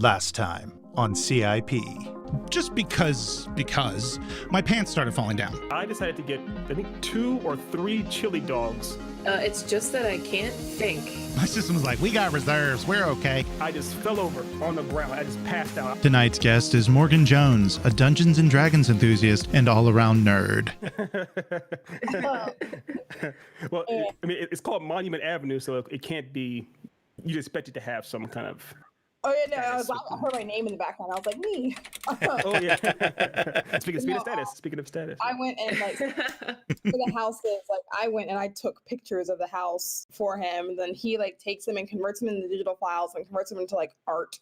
Last time on CiP. Just because my pants started falling down. I decided to get, I think, 2 or 3 chili dogs. It's just that I can't think. My system was like, we got reserves, we're okay. I just fell over on the ground. I just passed out. Tonight's guest is Morgan Jones, a Dungeons & Dragons enthusiast and all-around nerd. Well, I mean, it's called Monument Avenue, so it can't be, you'd expect it to have some kind of... Oh yeah, no, I heard my name in the background. I was like, me. Oh yeah. Speaking of status. I went and like for the houses, like I went and I took pictures of the house for him. And then he like takes them and converts them into digital files and converts them into like art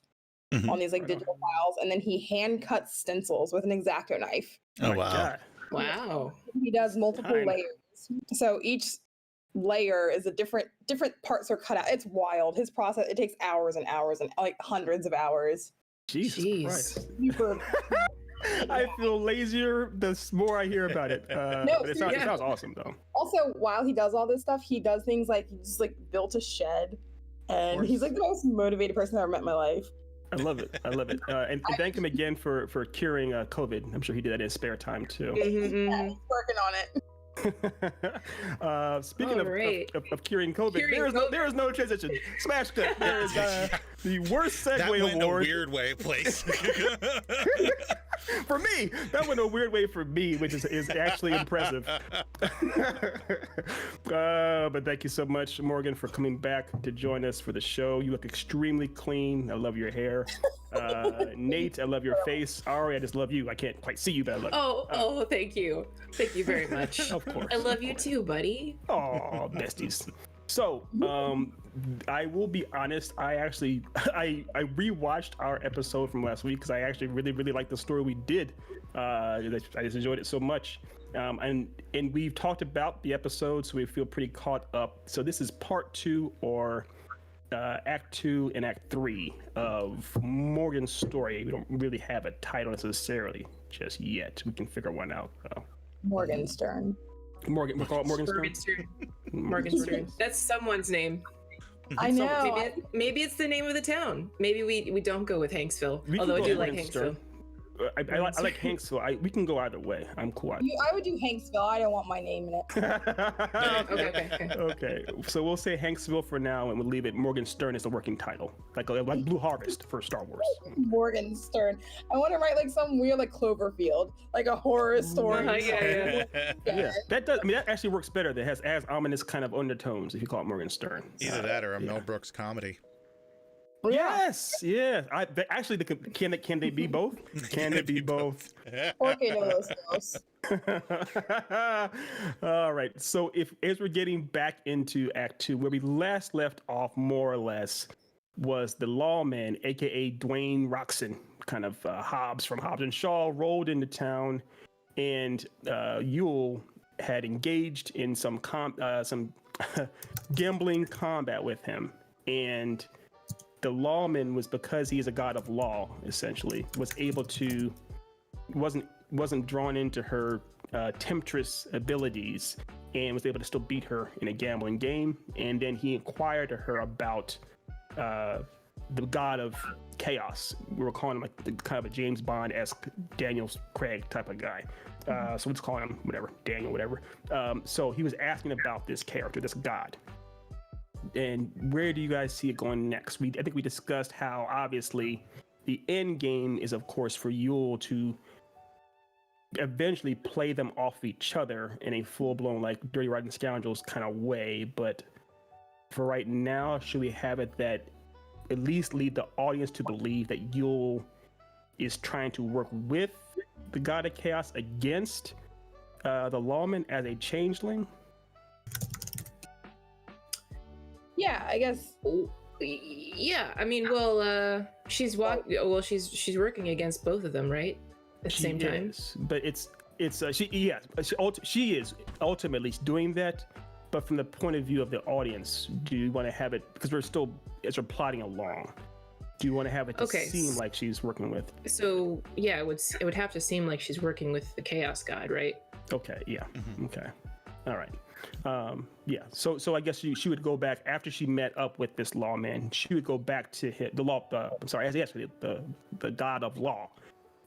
on these like digital files. And then he hand cuts stencils with an X-Acto knife. Oh wow. God. Wow. He does multiple layers. So each layer is a different parts are cut out. It's wild. His process, it takes hours and hours and like hundreds of hours. Jesus Christ. Super. I feel lazier the more I hear about it. But it sounds awesome though. Also, while he does all this stuff, he does things like he just like built a shed, and he's like the most motivated person I've ever met in my life. I love it. And thank him again for curing COVID. I'm sure he did that in his spare time too. Yeah, he's working on it. Speaking of curing COVID, there is no transition. Smash cut. There is the worst segue that went award. A weird way, place. For me, that went a weird way for me, which is actually impressive. But thank you so much, Morgan, for coming back to join us for the show. You look extremely clean. I love your hair. Nate, I love your face. Ari, I just love you. I can't quite see you, but I love you. Oh, thank you. Thank you very much. Of course. I love you too, buddy. Oh, besties. So, I will be honest. I rewatched our episode from last week because I actually really liked the story we did. I just enjoyed it so much. And we've talked about the episode, so we feel pretty caught up. So this is part 2 or Act 2 and Act 3 of Morgan's story. We don't really have a title necessarily just yet. We can figure one out. Morgenstern. We'll call it Morgenstern. Morgenstern. That's someone's name. I know. Maybe it's the name of the town. Maybe we don't go with Hanksville. We although I do like Morgenstern. Hanksville. I like Hanksville. We can go either way. I'm cool. I would do Hanksville. I don't want my name in it. Okay. So we'll say Hanksville for now, and we'll leave it Morgenstern as the working title, like Blue Harvest for Star Wars. Morgenstern. I want to write like some weird like Cloverfield, like a horror story. Yeah. That does. I mean, that actually works better. That has ominous kind of undertones if you call it Morgenstern. Either that or a Mel Brooks comedy. Well, Yes, yeah. Can they be both? Can it be both? Okay, no, those. All right. So as we're getting back into Act 2, where we last left off, more or less, was the lawman, aka Dwayne Roxon, kind of Hobbs from Hobbs and Shaw, rolled into town, and Yule had engaged in some gambling combat with him, and the lawman was, because he is a god of law, essentially, wasn't drawn into her temptress abilities and was able to still beat her in a gambling game. And then he inquired to her about the god of chaos. We were calling him like the kind of a James Bond-esque Daniel Craig type of guy. So we're just calling him whatever, Daniel, whatever. So he was asking about this character, this god. And where do you guys see it going next? I think we discussed how obviously the end game is, of course, for Yule to eventually play them off each other in a full-blown like Dirty Rotten Scoundrels kind of way. But for right now, should we have it that at least lead the audience to believe that Yule is trying to work with the god of chaos against the lawman as a changeling? Yeah, I guess. Yeah, I mean, well, she's working against both of them, right? At the same time. But she is ultimately doing that. But from the point of view of the audience, do you want to have it, because we're still, as we're plotting along, do you want to have it to seem like she's working with? So yeah, it would have to seem like she's working with the Chaos God, right? Okay, yeah. Okay. All right. Yeah. So I guess she would go back after she met up with this lawman. She would go back to the law. I'm sorry, actually the god of law.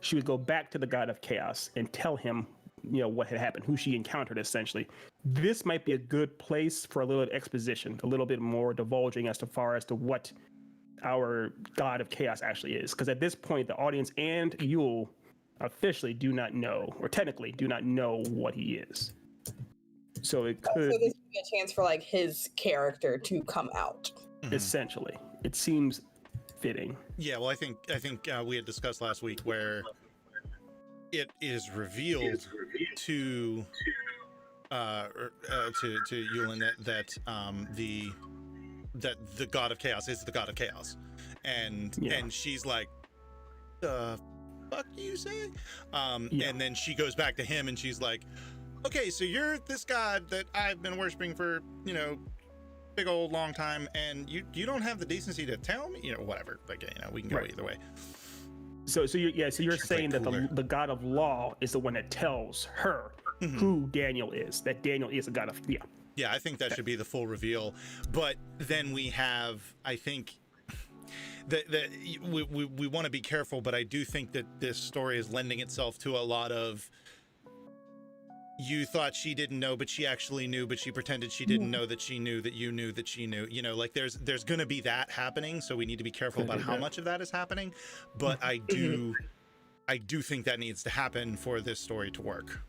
She would go back to the god of chaos and tell him, what had happened, who she encountered essentially. This might be a good place for a little exposition, a little bit more divulging as far as to what our god of chaos actually is. Because at this point, the audience and Yule officially do not know, or technically do not know what he is. So it could. So this would be a chance for like his character to come out. Essentially, it seems fitting. Yeah, well, I think we had discussed last week where it is revealed to Yulin that the god of chaos is the god of chaos, and she's like, fuck you say? And then she goes back to him and she's like, okay, so you're this god that I've been worshiping for, big old long time, and you don't have the decency to tell me, whatever. Like, we can go either way. So you're saying that the god of law is the one that tells her who Daniel is, that Daniel is a god of, Yeah, I think that should be the full reveal. But then we have, I think, that we want to be careful, but I do think that this story is lending itself to a lot of, you thought she didn't know, but she actually knew, but she pretended she didn't know that she knew that you knew that she knew. Like there's going to be that happening, so we need to be careful about how much of that is happening. But I do think that needs to happen for this story to work,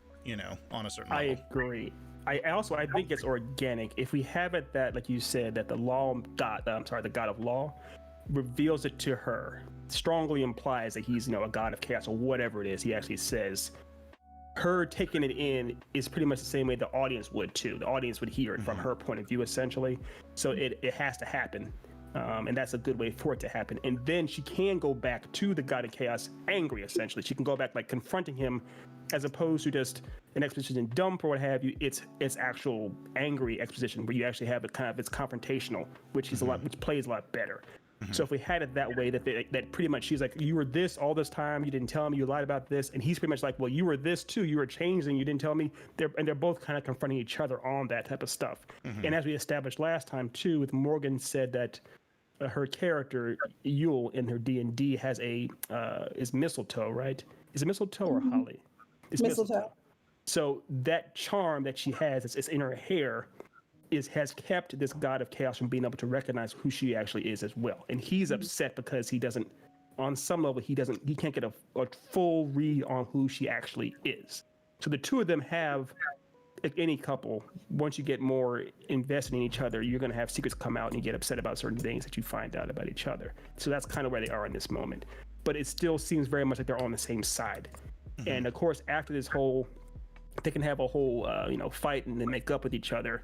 on a certain level. I agree. I think it's organic. If we have it that, like you said, that the god of law reveals it to her, strongly implies that he's, a god of chaos or whatever it is he actually says. Her taking it in is pretty much the same way the audience would too. The audience would hear it from her point of view, essentially. So it has to happen. And that's a good way for it to happen. And then she can go back to the god of chaos angry, essentially. She can go back like confronting him, as opposed to just an exposition dump or what have you. It's actual angry exposition where you actually have it it's confrontational, which plays a lot better. So if we had it that way, that pretty much she's like, you were this all this time, you didn't tell me, you lied about this, and he's pretty much like, well, you were this too, you were changed and you didn't tell me. They're both kind of confronting each other on that type of stuff. And as we established last time too, with Morgan said that her character Yule in her D&D has is mistletoe, right? Is it mistletoe or holly? It's mistletoe. So that charm that she has, it's in her hair, has kept this god of chaos from being able to recognize who she actually is as well. And he's upset because he doesn't, on some level, he can't get a full read on who she actually is. So the two of them have, like any couple, once you get more invested in each other, you're going to have secrets come out and you get upset about certain things that you find out about each other. So that's kind of where they are in this moment. But it still seems very much like they're on the same side. And of course, after this they can have a whole, fight and then make up with each other.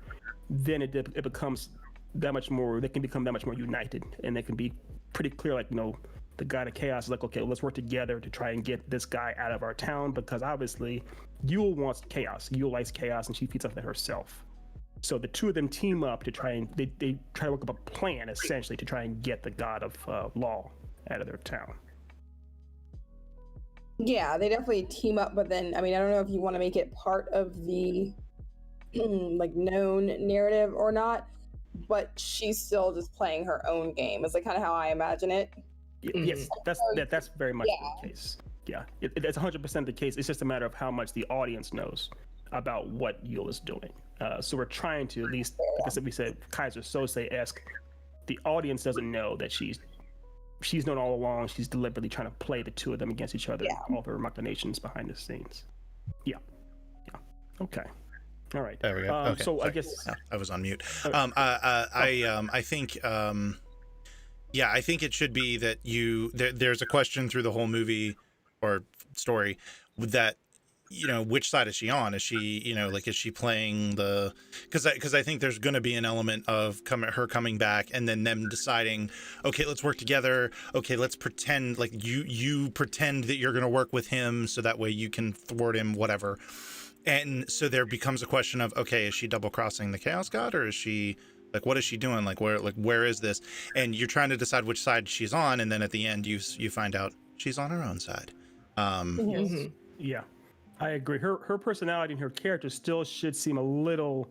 Then it becomes that much more, they can become that much more united, and they can be pretty clear, like, the god of chaos is like, okay, let's work together to try and get this guy out of our town, because obviously Yule wants chaos. Yule likes chaos, and she feeds off that herself. So the two of them team up to try and they try to work up a plan, essentially, to try and get the god of law out of their town. Yeah, they definitely team up, but then, I don't know if you want to make it part of the like known narrative or not, but she's still just playing her own game. Is like kind of how I imagine it. Yes, that's very much the case. Yeah, it's 100% the case. It's just a matter of how much the audience knows about what Yule is doing. So we're trying to, at least, because we said Kaiser Sose-esque, the audience doesn't know that she's known all along. She's deliberately trying to play the two of them against each other, all of her machinations behind the scenes. Yeah. Okay. All right. There we go. Okay. So sorry. I guess I was on mute. I think I think it should be that there's a question through the whole movie or story that, which side is she on? Is she, is she playing because I think there's going to be an element of her coming back and then them deciding, okay, let's work together. Okay, let's pretend like you pretend that you're going to work with him so that way you can thwart him, whatever. And so there becomes a question of, okay, is she double crossing the Chaos God, or is she like, what is she doing? Where is this? And you're trying to decide which side she's on, and then at the end you find out she's on her own side. Yeah, I agree. Her personality and her character still should seem a little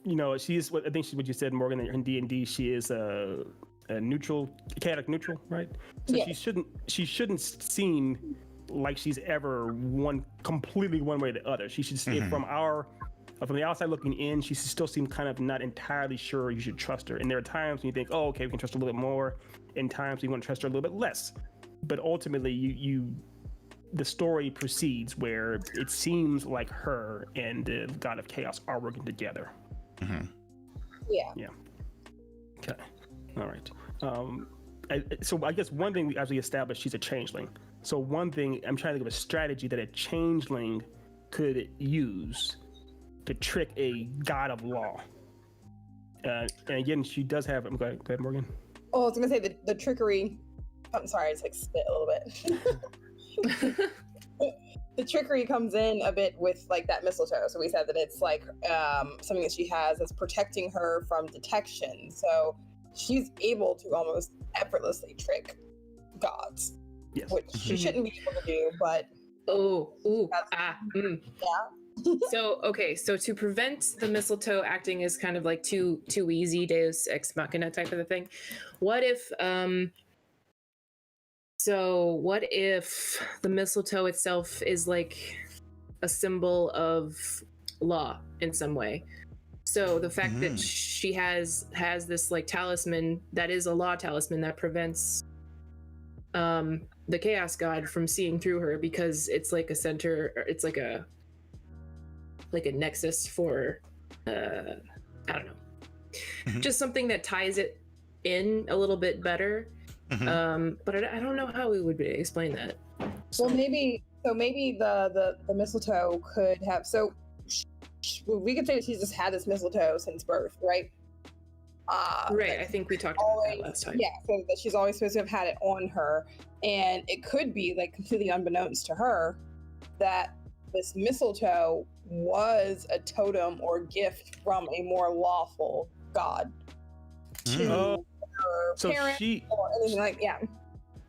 you know, she is what I think what you said, Morgan, in D&D. She is a neutral, chaotic neutral, right? So Yeah. she shouldn't seem like she's ever completely one way or the other. She should see from the outside looking in, she still seems kind of not entirely sure you should trust her. And there are times when you think, oh, okay, we can trust her a little bit more. And times you want to trust her a little bit less. But ultimately, the story proceeds where it seems like her and the God of Chaos are working together. Yeah. Yeah. Okay. All right. So I guess one thing we actually established, she's a changeling. So one thing, I'm trying to think of a strategy that a changeling could use to trick a god of law. And again, she does have. Go ahead, Morgan. Oh, I was gonna say the trickery. I'm sorry, I just like spit a little bit. The trickery comes in a bit with like that mistletoe. So we said that it's like something that she has that's protecting her from detection. So she's able to almost effortlessly trick gods, Yes. which she shouldn't be able to do. But So to prevent the mistletoe acting as kind of like too easy, Deus ex machina type of a thing, what if the mistletoe itself is like a symbol of law in some way? So the fact that she has this like talisman that is a law talisman that prevents the chaos god from seeing through her, because it's like a center, or it's like a nexus for I don't know, just something that ties it in a little bit better. But I don't know how we would explain that. well, maybe the mistletoe could have. So we could say that she's just had this mistletoe since birth, right? Right. I think we talked about that last time. Yeah, so that she's always supposed to have had it on her, and it could be like completely unbeknownst to her that this mistletoe was a totem or gift from a more lawful god to her So parents or anything like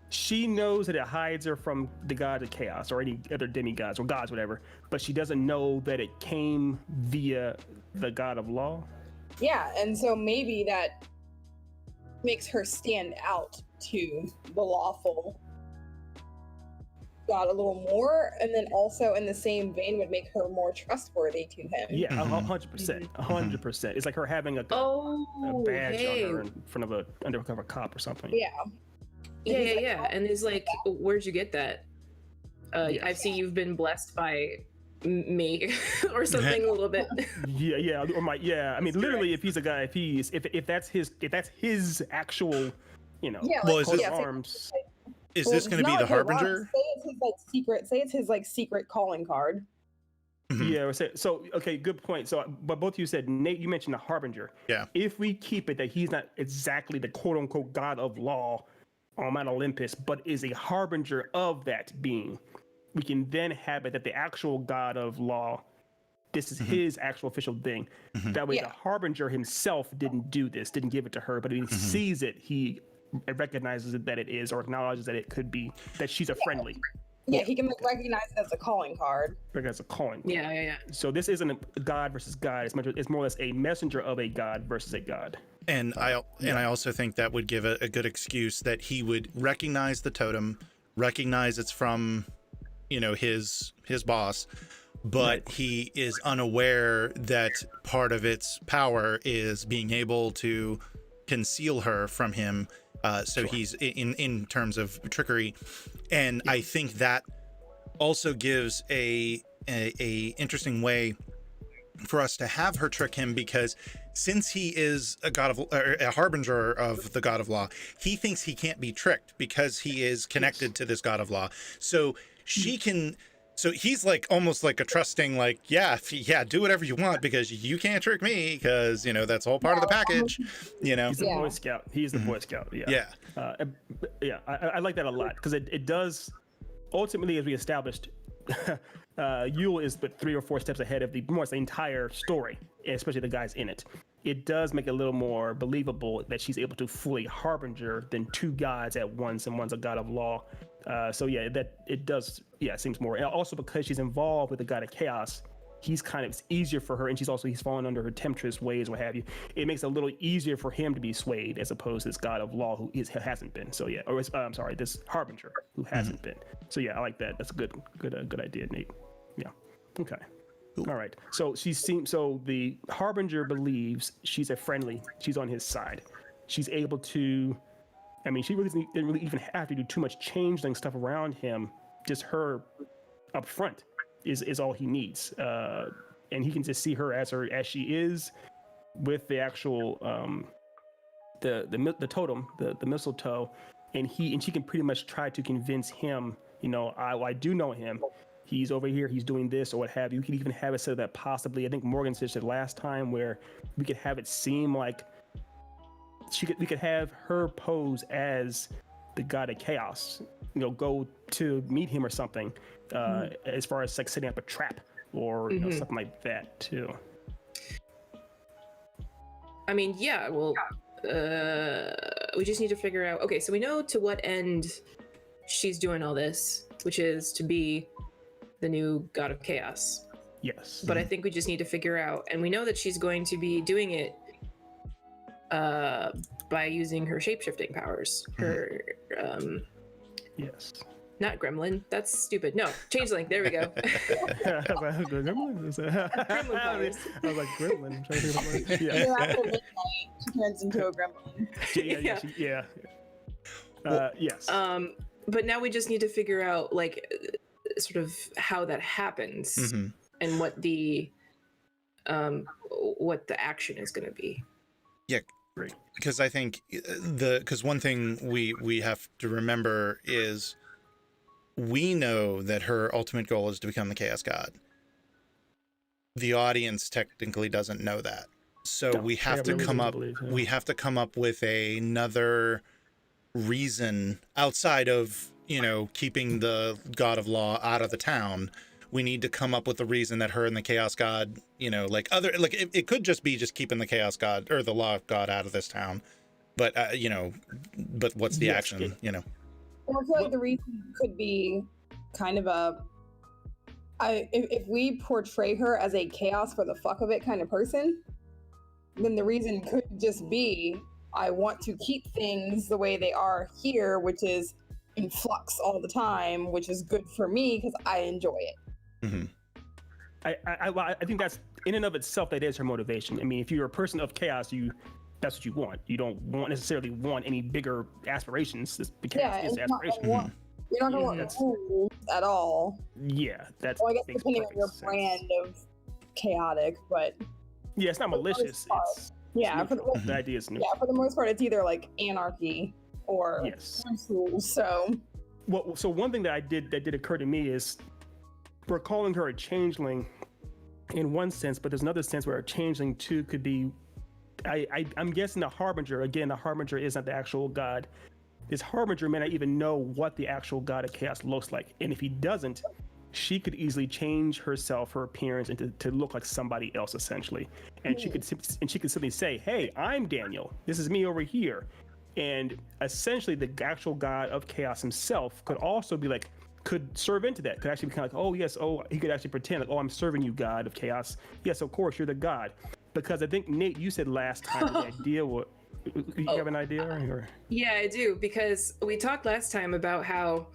she knows that it hides her from the god of chaos or any other demigods or gods, whatever, but she doesn't know that it came via the god of law. Yeah, and so maybe that makes her stand out to the lawful god a little more, and then also in the same vein would make her more trustworthy to him. Yeah, 100%. 100%. It's like her having a badge on her in front of an undercover cop or something. Yeah. Yeah. And he's like, where'd you get that? I see you've been blessed by me or something a little bit. Yeah. I mean, literally, if he's a guy, if that's his actual, you know, arms. Is this going to be the harbinger? Say it's his like secret. Say it's his like secret calling card. Yeah. So okay, good point. So, but both of you said, Nate, you mentioned the harbinger. Yeah. If we keep it that he's not exactly the quote unquote god of law on Mount Olympus, but is a harbinger of that being, we can then have it that the actual god of law, this is his actual official thing. That way, the harbinger himself didn't do this, didn't give it to her, but if he sees it, he recognizes that it is, or acknowledges that it could be, that she's a friendly. Yeah, he can recognize it as a calling card. As a calling. Yeah. So this isn't a god versus god. It's more or less a messenger of a god versus a god. And I also think that would give a good excuse that he would recognize the totem, recognize it's from, his boss, but he is unaware that part of its power is being able to conceal her from him. So he's in terms of trickery, and I think that also gives a interesting way for us to have her trick him, because since he is a harbinger of the god of law, he thinks he can't be tricked because he is connected to this god of law. So she can. So he's like almost like a trusting, like, do whatever you want because you can't trick me, because that's all part of the package. He's the Boy Scout. He's the Boy Scout. Yeah. I like that a lot, because it does ultimately, as we established, Yule is but 3 or 4 steps ahead of the entire story, especially the guys in it. It does make it a little more believable that she's able to fully harbinger than 2 gods at once, and one's a god of law. So that it does, seems more. And also because she's involved with the god of chaos, it's easier for her, and he's fallen under her temptress ways, what have you. It makes it a little easier for him to be swayed as opposed to this god of law who hasn't been. So yeah, or I'm sorry, this harbinger who hasn't been. So yeah, I like that. That's a good idea, Nate. Yeah. Okay. All right. So the harbinger believes she's on his side. She's able to, I mean, she really didn't really even have to do too much changeling stuff around him. Just her up front is all he needs. And he can just see her as she is, with the actual the totem, the mistletoe, and she can pretty much try to convince him, I do know him. He's over here, he's doing this or what have you. We could even have it so that possibly, I think Morgan said last time, where we could have it seem like we could have her pose as the god of chaos, go to meet him or something, as far as like setting up a trap or something like that too. I mean, yeah, well, we just need to figure out, okay, so we know to what end she's doing all this, which is to be the new god of chaos. Yes. But I think we just need to figure out, and we know that she's going to be doing it by using her shape-shifting powers. Her, yes. Not gremlin. That's stupid. No, changeling. There we go. Gremlin? Gremlin powers. I was like, gremlin. I'm trying to think of Yeah, after midnight, she turns into a gremlin. Yes. But now we just need to figure out, like, sort of how that happens and what the action is going to be. Yeah, great. Because I think because one thing we have to remember is we know that her ultimate goal is to become the Chaos God. The audience technically doesn't know that, so we have to come up. We have to come up with another reason outside of keeping the god of law out of the town. We need to come up with a reason that her and the Chaos God, it could just be keeping the Chaos God or the law God out of this town, but but what's the action? Well, I feel like the reason could be kind of if we portray her as a chaos for the fuck of it kind of person, then the reason could just be, I want to keep things the way they are here, which is in flux all the time, which is good for me because I enjoy it. I think that's in and of itself, that is her motivation. I mean, if you're a person of chaos, that's what you want. You don't necessarily want any bigger aspirations. The chaos is aspiration. You're not going to want rules at all. Yeah, that's. Well, I guess depending on your brand of chaotic, but yeah, it's not malicious. The idea is neutral. Yeah, for the most part, it's either like anarchy or rules. So one thing that did occur to me is we're calling her a changeling in one sense, but there's another sense where a changeling too could be. I'm guessing the harbinger. Again, the harbinger isn't the actual god. This harbinger may not even know what the actual god of chaos looks like, and if he doesn't, she could easily change herself, her appearance, and to look like somebody else essentially. And she could simply say, "Hey, I'm Daniel. This is me over here." And essentially, the actual god of chaos himself could also be like, could serve into that. Could actually be kind of like, oh yes, he could actually pretend like, oh, I'm serving you, god of chaos. Yes, of course, you're the god. Because I think, Nate, you said last time the idea was, you have an idea? Or? Yeah, I do, because we talked last time about how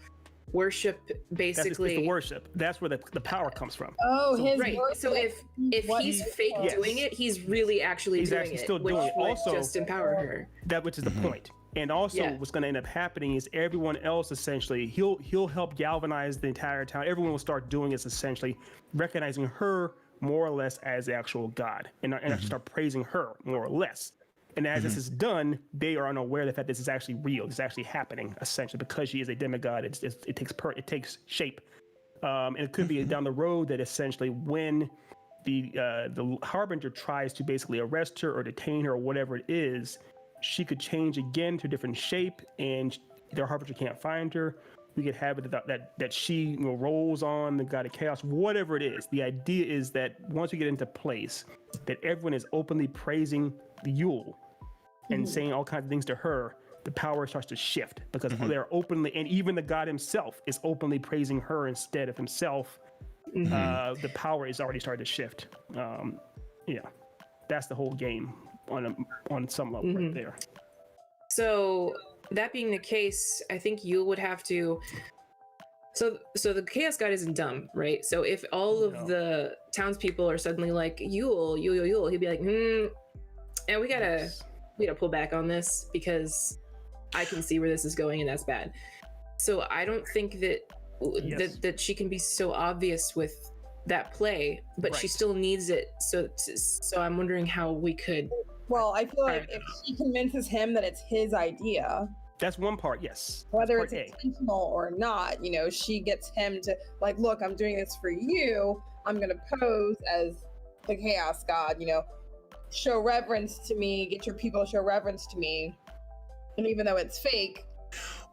worship basically... It's the worship. That's where the power comes from. Oh, his right. worship. So if he's fake doing it, he's really actually doing actually it, still which doing it. would Also, just empower her. Which is the point. And also, what's going to end up happening is everyone else, essentially, he'll help galvanize the entire town. Everyone will start doing is essentially recognizing her more or less as the actual god, and actually start praising her more or less. And as this is done, they are unaware that this is actually real. It's actually happening, essentially, because she is a demigod. It takes shape, and it could be down the road that essentially when the harbinger tries to basically arrest her or detain her or whatever it is, she could change again to a different shape, and the harbinger can't find her. We could have it that she rolls on the god of chaos, whatever it is. The idea is that once we get into place, that everyone is openly praising the Yule and saying all kinds of things to her. The power starts to shift because they're openly, and even the god himself is openly praising her instead of himself. the power is already starting to shift. Yeah, that's the whole game on some level right there. So that being the case, I think you would have to. So the Chaos God isn't dumb, right? So if all of the townspeople are suddenly like Yule, he'd be like, and we gotta pull back on this because I can see where this is going, and that's bad. So I don't think that that she can be so obvious with that play, but she still needs it. So I'm wondering how we could. Well, I feel like if she convinces him that it's his idea, that's one part. Yes, whether it's intentional or not, she gets him to like, look, I'm doing this for you. I'm gonna pose as the Chaos God. Show reverence to me. Get your people to show reverence to me. And even though it's fake,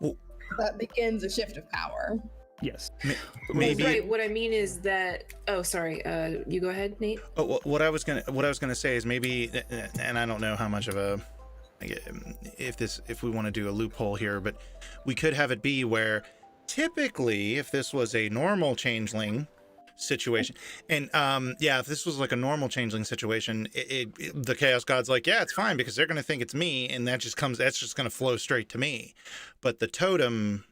that begins a shift of power. Yes. Maybe. Right. What I mean is that. Oh, sorry. You go ahead, Nate. Oh, what I was gonna say is maybe, and I don't know how much of a, if we want to do a loophole here, but we could have it be where typically, if this was a normal changeling situation, and if this was like a normal changeling situation, the Chaos God's like, yeah, it's fine because they're gonna think it's me, and that's just gonna flow straight to me, but the totem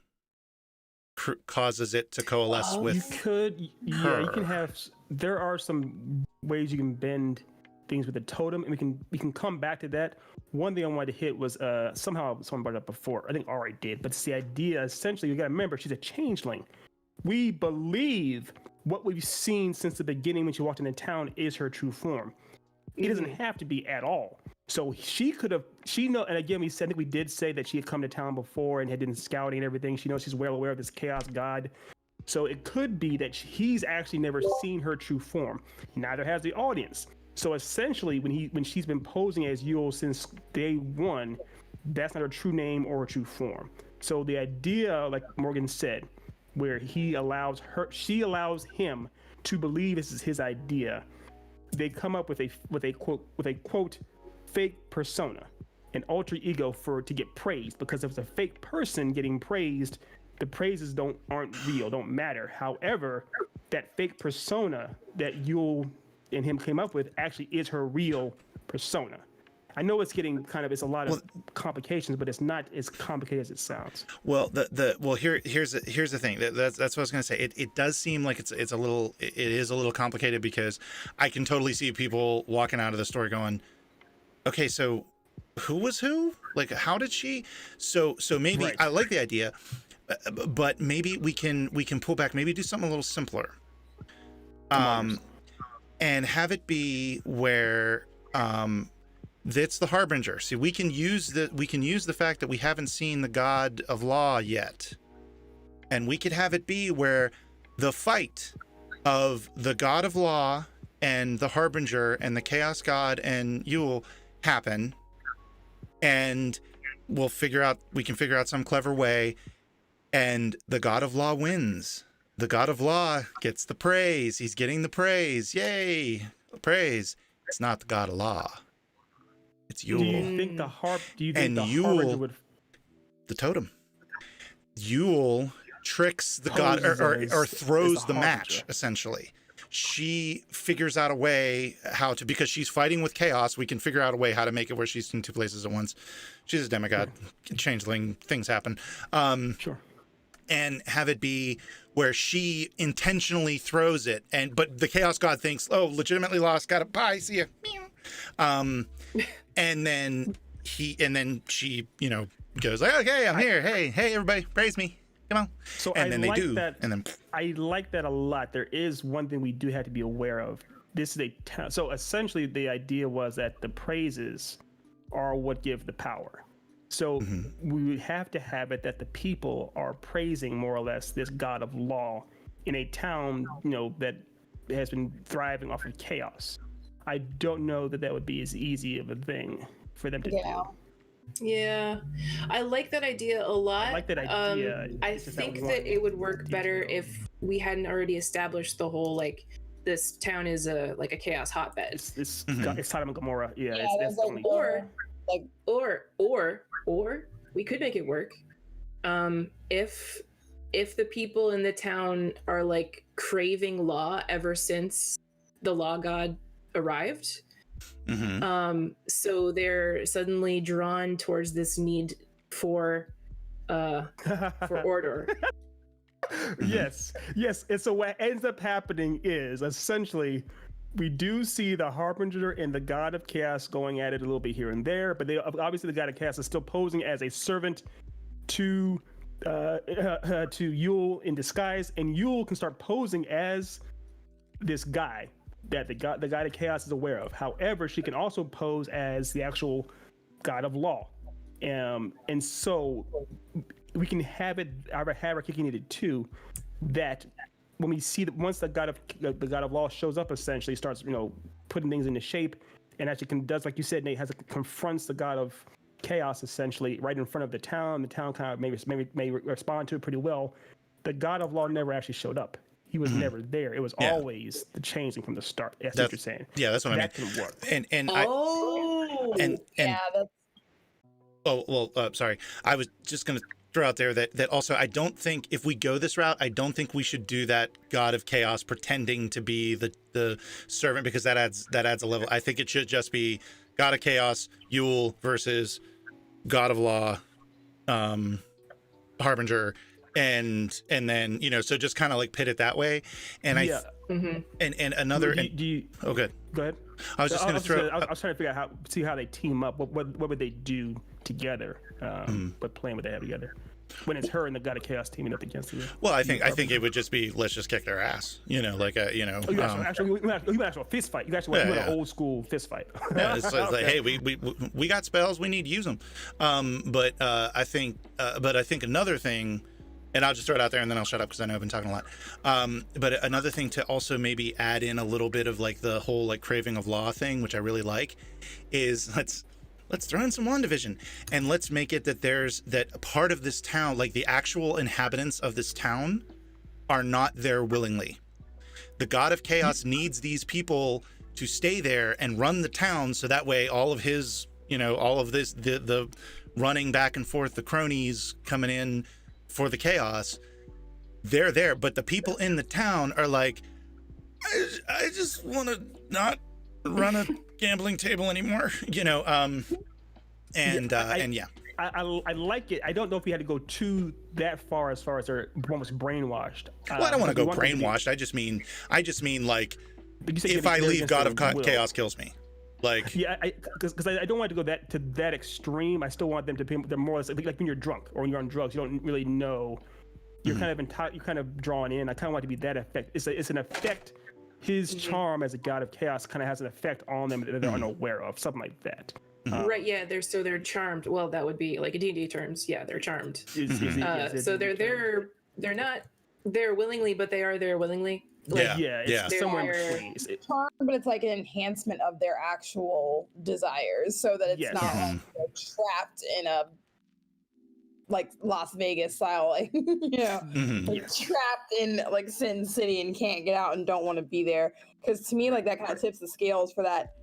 causes it to coalesce with you can have. There are some ways you can bend things with the totem, and we can come back to that. One thing I wanted to hit was somehow someone brought it up before. I think Ari did, but it's the idea. Essentially, you got to remember she's a changeling. We believe what we've seen since the beginning when she walked into town is her true form. It doesn't have to be at all. So and again, I think we did say that she had come to town before and had been scouting and everything. She knows she's well aware of this Chaos God. So it could be that he's actually never seen her true form. Neither has the audience. So essentially, when she's been posing as Yule since day one, that's not her true name or her true form. So the idea, like Morgan said, where she allows him to believe this is his idea, they come up with a quote fake persona, an alter ego to get praised, because if it's a fake person getting praised, the praises aren't real, don't matter. However, that fake persona that Yule and him came up with actually is her real persona. I know it's getting it's a lot of complications, but it's not as complicated as it sounds. Well, here's the thing. That's what I was gonna say. It does seem like it is a little complicated, because I can totally see people walking out of the story going, okay, so who was who? Like, how did she? So maybe I like the idea, but maybe we can pull back. Maybe do something a little simpler, and have it be where that's the harbinger. See, we can use the fact that we haven't seen the God of Law yet, and we could have it be where the fight of the God of Law and the harbinger and the Chaos God and Yule happen, and we can figure out some clever way, and the God of Law wins. The God of Law gets the praise. He's getting the praise. Yay, praise. It's not the God of Law. It's Yule. Do you think the harbinger would? The totem. Yule tricks the god, or throws the match, essentially. She figures out a way how to, because she's fighting with chaos, we can figure out a way how to make it where she's in two places at once. She's a demigod, changeling, things happen. Sure. And have it be where she intentionally throws it, but the chaos god thinks, oh, legitimately lost, got it, bye, see ya. And then she, goes like, okay, I'm here. Hey, everybody, praise me. Come on. So and then they do. And then I like that a lot. There is one thing we do have to be aware of. This is so essentially the idea was that the praises are what give the power. So we would have to have it that the people are praising more or less this God of Law in a town, that has been thriving off of chaos. I don't know that would be as easy of a thing for them to do. Yeah, I like that idea a lot. I like that idea. I think that it would work better if we hadn't already established the whole, like, this town is a chaos hotbed. It's Sodom and Gomorrah. Yeah, that's only... or we could make it work if if the people in the town are like craving law ever since the law god arrived, so they're suddenly drawn towards this need for order. Yes. And so what ends up happening is essentially we do see the Harbinger and the God of Chaos going at it a little bit here and there, but obviously the God of Chaos is still posing as a servant to Yule in disguise, and Yule can start posing as this guy that the God of Chaos is aware of. However, she can also pose as the actual God of Law, and so we can have her kicking it too. That when we see that once the God of Law shows up, essentially starts putting things into shape, and actually does, like you said, Nate, confronts the God of Chaos essentially right in front of the town. The town kind of may respond to it pretty well. The God of Law never actually showed up. He was never there. It was always the changing from the start. That's what you're saying. Yeah, that's what I mean. That can work. Sorry. I was just going to throw out there that also I don't think if we go this route, I don't think we should do that God of Chaos pretending to be the servant, because that adds a level. I think it should just be God of Chaos, Yule versus God of Law, Harbinger, and then so just kind of like pit it that way. And and another. Oh, good. Go ahead. I was just going to throw. I was trying to figure out how they team up. What would they do together? What plan would they have together? When it's her and the God of Chaos teaming up against you. Well, I think it would just be, let's just kick their ass. Actually, you actual fist fight. You actually want an old school fist fight. Yeah, it's like, hey, we got spells, we need to use them. But I think another thing, and I'll just throw it out there and then I'll shut up because I know I've been talking a lot. But another thing to also maybe add in a little bit of like the whole like craving of law thing, which I really like, is let's throw in some WandaVision and let's make it that a part of this town, like the actual inhabitants of this town, are not there willingly. The God of Chaos needs these people to stay there and run the town, so that way all of his, all of this, the running back and forth, the cronies coming in for the chaos, they're there. But the people in the town are like, I just want to not run a gambling table anymore, I like it. I don't know if we had to go that far as they're almost brainwashed. Well, I don't want to go brainwashed. I just mean like, if I leave, God of Chaos kills me. Like, yeah, because I don't want to go to that extreme. I still want them to be. They're more or less like when you're drunk or when you're on drugs. You don't really know. You're kind of drawn in. I kind of want it to be that effect. It's an effect. His charm as a God of Chaos kind of has an effect on them that they're unaware of, something like that. Right, yeah, they're charmed. Well, that would be like in D&D terms. Yeah, they're charmed. So they're not there willingly, but they are there willingly. Like, it's somewhere in between. Charm, but it's like an enhancement of their actual desires, so that it's not like they're trapped in a like Las Vegas style, like trapped in like Sin City and can't get out and don't want to be there. Because to me, like that kind of tips the scales for that.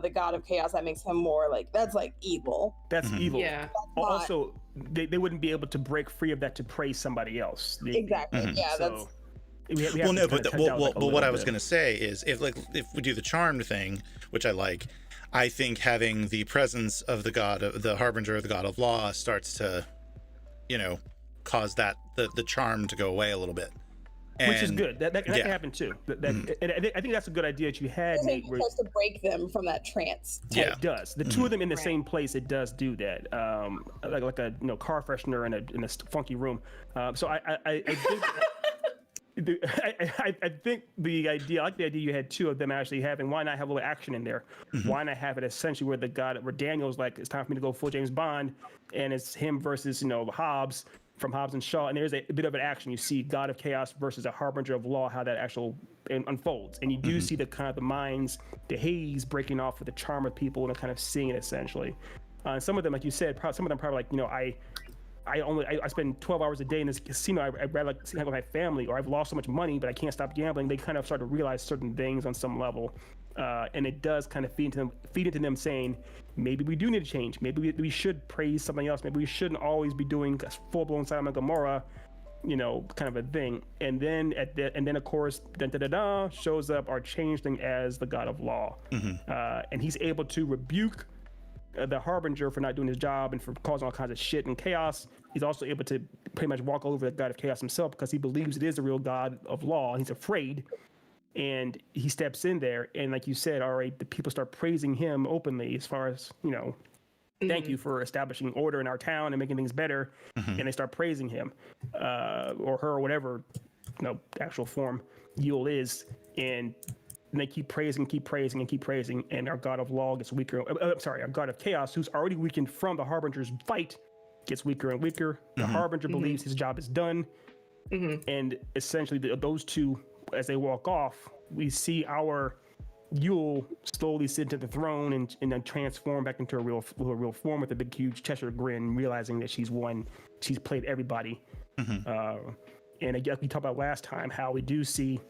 The God of Chaos, that makes him more like that's like evil. That's evil. Yeah. Also, they wouldn't be able to break free of that to praise somebody else. Exactly. Yeah. So that's. What I was going to say is if we do the charmed thing, which I like, I think having the presence of the Harbinger of the God of Law starts to, cause that the charm to go away a little bit. Which is good. That can happen too. And I think that's a good idea that you had, Nate. It has to break them from that trance. Yeah, it does. The two of them in the same place, it does do that. Like a car freshener in a funky room. So I think. I think the idea, I like the idea you had two of them actually having, why not have a little action in there? Why not have it essentially where where Daniel's like, it's time for me to go full James Bond, and it's him versus, Hobbs from Hobbs and Shaw, and there's a bit of an action. You see God of Chaos versus a Harbinger of Law, how that actually unfolds. And you do see the kind of the minds, the haze breaking off with the charm of people and kind of seeing it essentially. Some of them, like you said, some of them probably like, I spend 12 hours a day in this casino. I'd rather like hang with my family, or I've lost so much money, but I can't stop gambling. They kind of start to realize certain things on some level, and it does kind of feed into them saying, maybe we do need to change. Maybe we should praise something else. Maybe we shouldn't always be doing full-blown Sodom and Gomorrah kind of a thing. And then of course, shows up our changeling as the god of law, and he's able to rebuke the harbinger for not doing his job and for causing all kinds of shit and chaos. He's also able to pretty much walk over the god of chaos himself because he believes it is the real god of law. He's afraid, and he steps in there. And like you said, all right, the people start praising him openly as far as, thank you for establishing order in our town and making things better. And they start praising him, or her, or whatever, actual form Yule is. And they keep praising, and our god of law gets weaker. Our god of chaos, who's already weakened from the harbinger's fight, gets weaker and weaker. The harbinger believes his job is done. And essentially those two, as they walk off, we see our Yule slowly sit to the throne and then transform back into a real form with a big, huge Cheshire grin, realizing that she's won. She's played everybody. And again, we talked about last time how we do see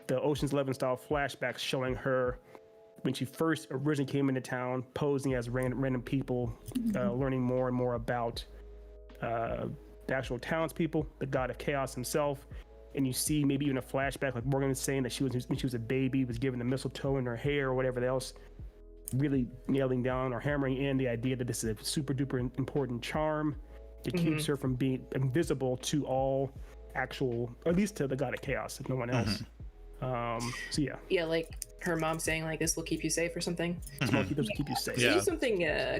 the Ocean's 11 style flashbacks showing her when she first originally came into town, posing as random people, learning more and more about the actual townspeople, the god of chaos himself. And you see maybe even a flashback, like Morgan was saying, that when she was a baby, was given the mistletoe in her hair or whatever else, really nailing down or hammering in the idea that this is a super duper important charm that keeps her from being invisible to all actual, or at least to the god of chaos, if no one else. So yeah, like her mom saying like this will keep you safe or something. Keep you safe. Yeah. Do something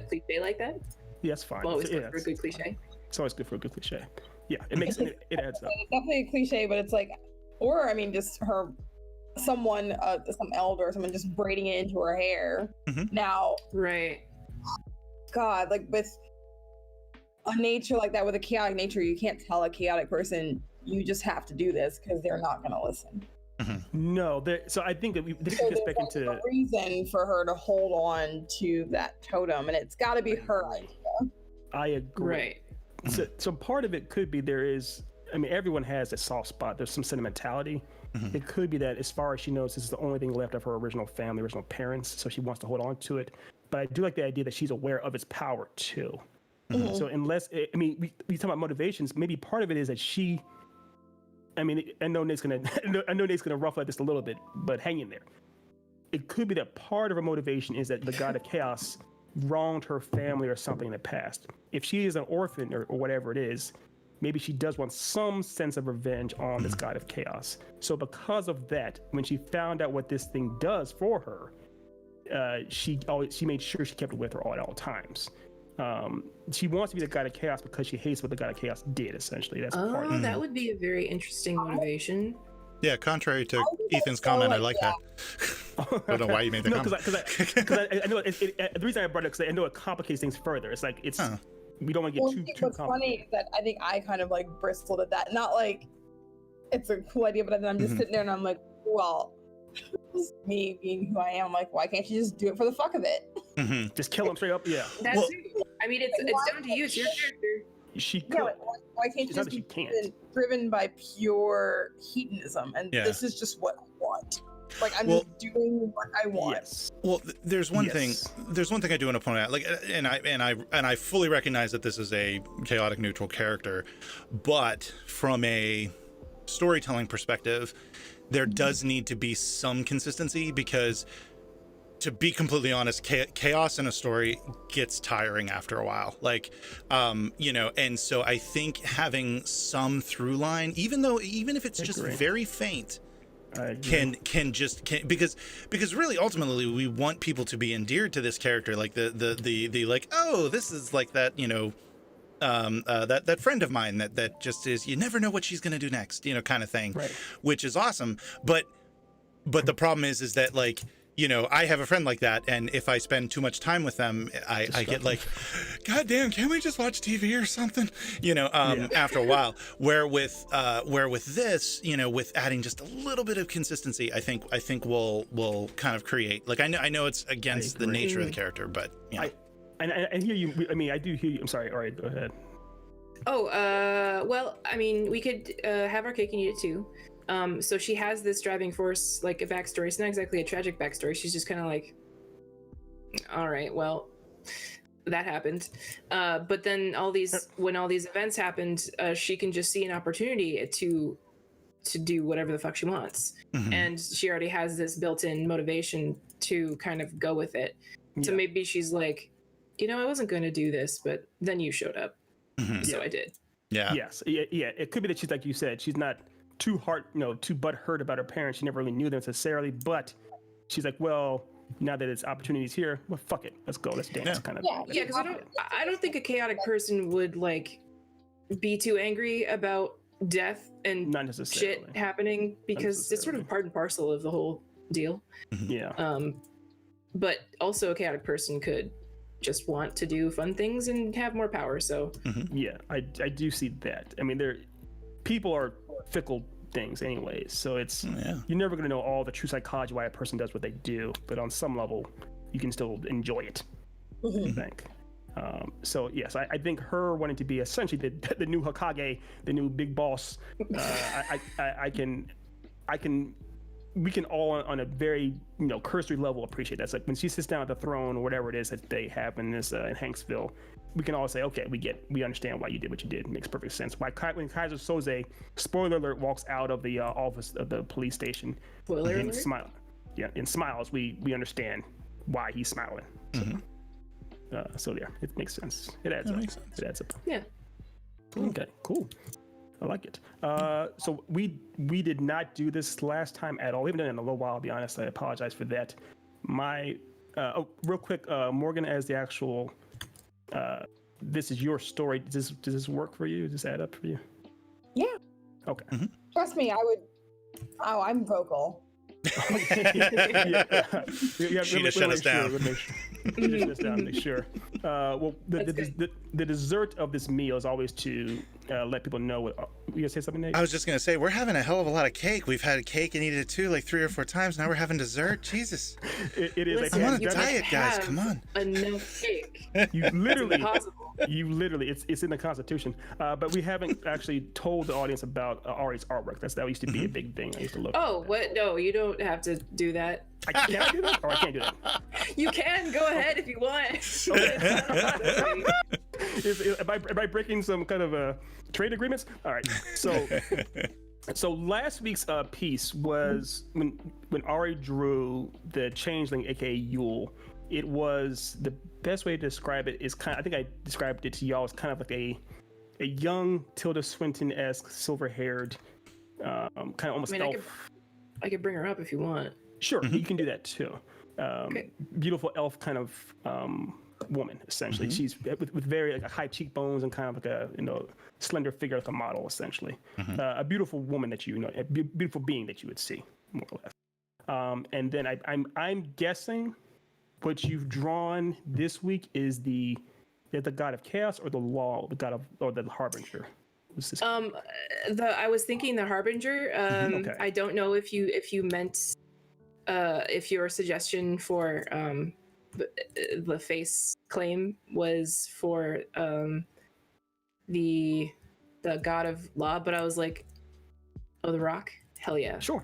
cliche like that. Yeah, it's fine. Well, always good for a good cliche. It's always good for a good cliche. Yeah, it makes it adds up. It's definitely a cliche, but it's like, or I mean, just her, someone, some elder, someone just braiding it into her hair. Now, right? God, like with a nature like that, with a chaotic nature, you can't tell a chaotic person you just have to do this because they're not going to listen. No, so I think that this gets back into a reason for her to hold on to that totem, and it's got to be her idea. I agree. Right. So part of it could be everyone has a soft spot. There's some sentimentality. It could be that as far as she knows, this is the only thing left of her original family, original parents, so she wants to hold on to it. But I do like the idea that she's aware of its power too. So unless, we talk about motivations, maybe part of it is that she, I know Nate's gonna ruffle at this a little bit, but hang in there. It could be that part of her motivation is that the god of chaos wronged her family or something in the past. If she is an orphan or whatever it is, maybe she does want some sense of revenge on this god of chaos. So because of that, when she found out what this thing does for her, she made sure she kept it with her at all times. She wants to be the god of chaos because she hates what the god of chaos did. Essentially, that's part of it. That would be a very interesting motivation. Yeah, contrary to Ethan's comment, I like that. I don't know why you made the comment. Because I know the reason I brought it because I know it complicates things further. It's like we don't want to get too what's funny is that I think I kind of like bristled at that. Not like it's a cool idea, but then I'm just sitting there and I'm like, well, me being who I am, I'm like, why can't you just do it for the fuck of it? Just kill him straight up. Yeah. That's it's down to you. It's your character. She could. Why can't you just be driven by pure hedonism? And this is just what I want. Like I'm just doing what I want. Yes. Well, there's one thing. There's one thing I do want to point out. Like, and I fully recognize that this is a chaotic neutral character, but from a storytelling perspective, there does need to be some consistency because, to be completely honest, chaos in a story gets tiring after a while. Like, and so I think having some through line, even if it's just very faint, can because really ultimately we want people to be endeared to this character, like the like, oh, this is like that, that friend of mine that just is, you never know what she's gonna do next, kind of thing, which is awesome. But the problem is that, like, I have a friend like that, and if I spend too much time with them, I get like, God damn, can't we just watch TV or something? After a while. Where with this, with adding just a little bit of consistency, I think we'll kind of create, like, I know it's against the nature of the character, but I hear you. I do hear you. I'm sorry. All right, go ahead. Well, we could have our cake and eat it too. So she has this driving force, like a backstory. It's not exactly a tragic backstory. She's just kind of like, all right, well, that happened. But then when all these events happened, she can just see an opportunity to do whatever the fuck she wants. And she already has this built-in motivation to kind of go with it. So maybe she's like, I wasn't going to do this, but then you showed up. So I did. Yeah. Yes. Yeah. It could be that she's, like you said, she's not too butthurt about her parents. She never really knew them necessarily, but she's like, well, now that it's opportunities here, well, fuck it. Let's go. Let's dance. Kind of. Yeah. Because I don't think a chaotic person would like be too angry about death and Not necessarily. shit happening, because it's sort of part and parcel of the whole deal. Yeah. But also a chaotic person could just want to do fun things and have more power. So Yeah, I do see that. I mean, people are fickle things anyways, so it's you're never going to know all the true psychology why a person does what they do, but on some level you can still enjoy it. I think so yes, I think her wanting to be essentially the new Hokage, the new big boss, we can all on a very cursory level appreciate that. It's like when she sits down at the throne or whatever it is that they have in this in Hanksville, we can all say, okay, we understand why you did what you did. It makes perfect sense. When Kaiser Soze, spoiler alert, walks out of the office of the police station and smiles, we understand why he's smiling. So yeah, it makes sense. It adds up. It adds up. Yeah. Okay, cool. I like it. So we did not do this last time at all. We haven't done it in a little while, I'll be honest. I apologize for that. Real quick, Morgan, as the actual, this is your story. Does this work for you? Does this add up for you? Yeah. Okay. Trust me, I would. Oh, I'm vocal. She just shut us down. Make sure. Well, the dessert of this meal is always to let people know what. You gonna say something, Nate? I was just gonna say we're having a hell of a lot of cake. We've had cake and eaten it too, like 3 or 4 times. Now we're having dessert. Jesus. It is. Listen, I'm on a you diet, guys. have Come on. Enough cake. You literally. Impossible. It's in the Constitution. But we haven't actually told the audience about Ari's artwork. That used to be a big thing. I used to look. Oh, what? No, you don't have to do that. Can I do that, or I can't do that? You can go ahead if you want. Am I breaking some kind of trade agreements? All right. So last week's piece was when Ari drew the changeling, aka Yule. It was, the best way to describe it is I think I described it to y'all as kind of like a young Tilda Swinton-esque, silver-haired, kind of almost elf. I could bring her up if you want. Sure, you can do that too. Okay. Beautiful elf kind of woman, essentially. She's with very like high cheekbones and kind of like a slender figure, like a model, essentially. A beautiful woman that a beautiful being that you would see, more or less. And then I'm guessing what you've drawn this week is the god of chaos or the law, or the harbinger. I was thinking the harbinger. Okay. I don't know if you meant if your suggestion for the face claim was for the god of law, but I was like, oh, the rock. Hell yeah. Sure.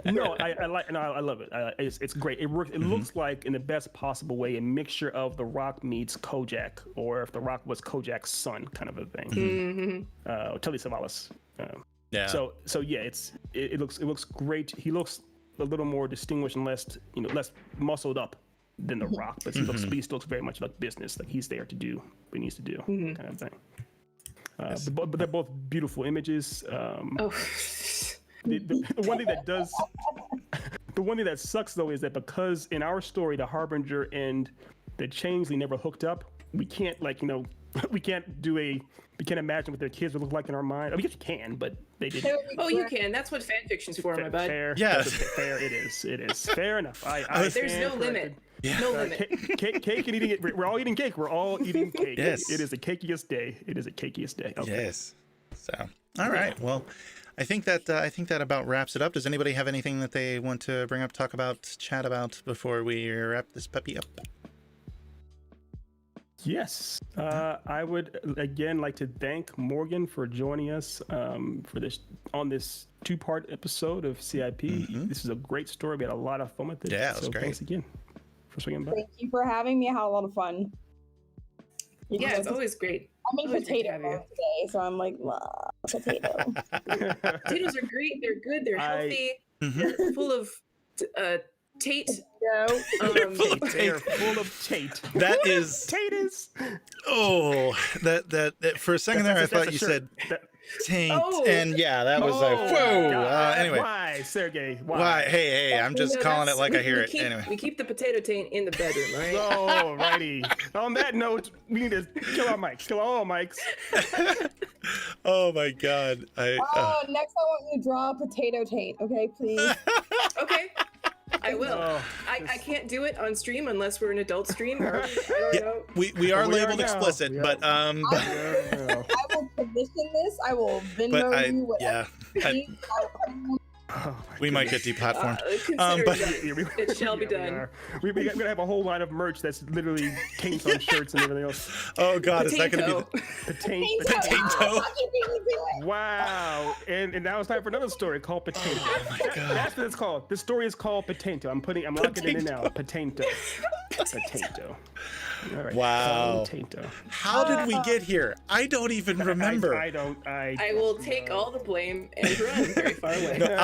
No, I love it. It's great. It works. It looks like, in the best possible way, a mixture of The Rock meets Kojak, or if The Rock was Kojak's son, kind of a thing. Telly Savalas. Yeah. So yeah, it looks great. He looks a little more distinguished and less muscled up than The Rock, but he still looks very much like business. Like he's there to do what he needs to do, kind of thing. But they're both beautiful images. The one thing that the one thing that sucks though is that because in our story the harbinger and the changeling never hooked up, we can't we can't imagine what their kids would look like in our mind. I mean, you can, but they didn't. Oh, you can. That's what fan fiction's for, my bud. Yeah. Fair. It is fair enough. There's no limit. Yeah. No limit. Cake and eating it. We're all eating cake. We're all eating cake. Yes. It is the cakiest day. Okay. Yes. So, all right. Well, I think that about wraps it up. Does anybody have anything that they want to bring up, talk about, chat about before we wrap this puppy up? Yes. I would again like to thank Morgan for joining us for this 2-part episode of CiP. This is a great story. We had a lot of fun with it. Yeah, it was so great. Thanks again for swinging by. Thank you for having me. I had a lot of fun. Yeah, it's always great. I'm in always great to potato have you. mode today, so I'm like, potato. Potatoes are great. They're good. They're healthy. Mhm. They're full of Tate. No. They are full of Tate. That is Potatoes. oh that for a second there I thought you said taint, Oh. and yeah, that was like whoa. Anyway, Why, Sergey? why? Hey, I'm just No, calling it that's- like I hear it. keep, Anyway, we keep the potato taint in the bedroom, all right? Oh, righty. On that note, we need to kill our mics. Kill all mics. oh my God, Next I want you to draw a potato taint, okay, please. Okay. I will. Oh, I can't do it on stream unless we're an adult stream. Or, I don't Yeah. know. we are We are labeled now. explicit, We are. but I will commission this. I will Venmo you whatever. yeah, you need. oh my we might get deplatformed. Consider but- it done. It shall be done. We're gonna have a whole line of merch that's literally taints on shirts and everything else. Oh God, is that going to be? Potato. Potato. Wow. And now it's time for another story called Potato. That's what it's called. The story is called Potato. I'm locking it in now. Potato. Potato. All right. Wow. Potato. How did we get here? I don't even remember. I will take all the blame and run very far away. No,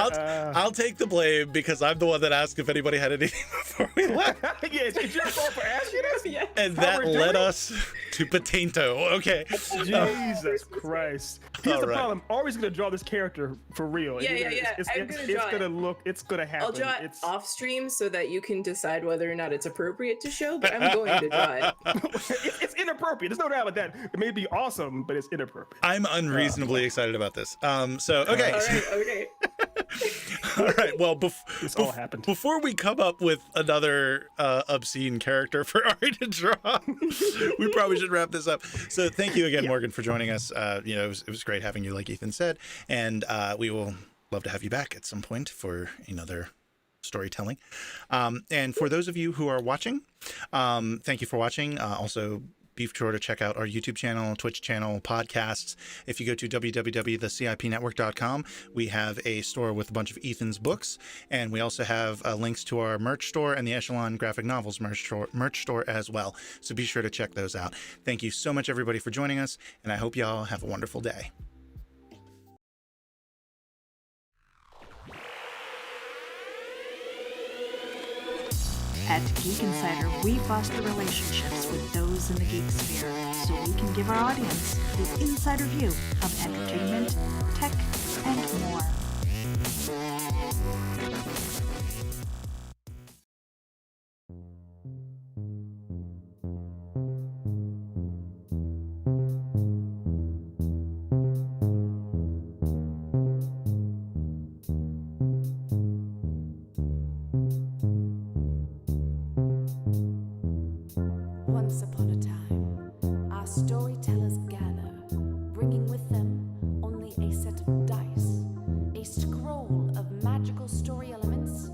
I'll take the blame because I'm the one that asked if anybody had anything before we left, Yeah, it's your fault for asking us. Yeah. and How that we're led doing? us to potato. Okay. Jesus Christ. Here's All the right. problem. Ari's gonna draw this character for real. Yeah, It's- yeah. It's, I'm gonna draw it. It's gonna happen. I'll draw it It's off stream so that you can decide whether or not it's appropriate to show, but I'm going to draw it. it's inappropriate. There's no doubt about that. It may be awesome, but it's inappropriate. I'm unreasonably excited about this. So okay. All right, okay. All right. Well, This all happened. before we come up with another obscene character for Ari to draw, we probably should wrap this up. So thank you again, Morgan, for joining us. It was great having you, like Ethan said, and we will love to have you back at some point for another storytelling. And for those of you who are watching, thank you for watching. Also, be sure to check out our YouTube channel, Twitch channel, podcasts. If you go to www.thecipnetwork.com, we have a store with a bunch of Ethan's books, and we also have links to our merch store and the Echelon Graphic Novels merch store as well. So be sure to check those out. Thank you so much, everybody, for joining us, and I hope y'all have a wonderful day. At Geek Insider, we foster relationships with those in the geek sphere so we can give our audience the insider view of entertainment, tech, and more. Once upon a time, our storytellers gather, bringing with them only a set of dice, a scroll of magical story elements,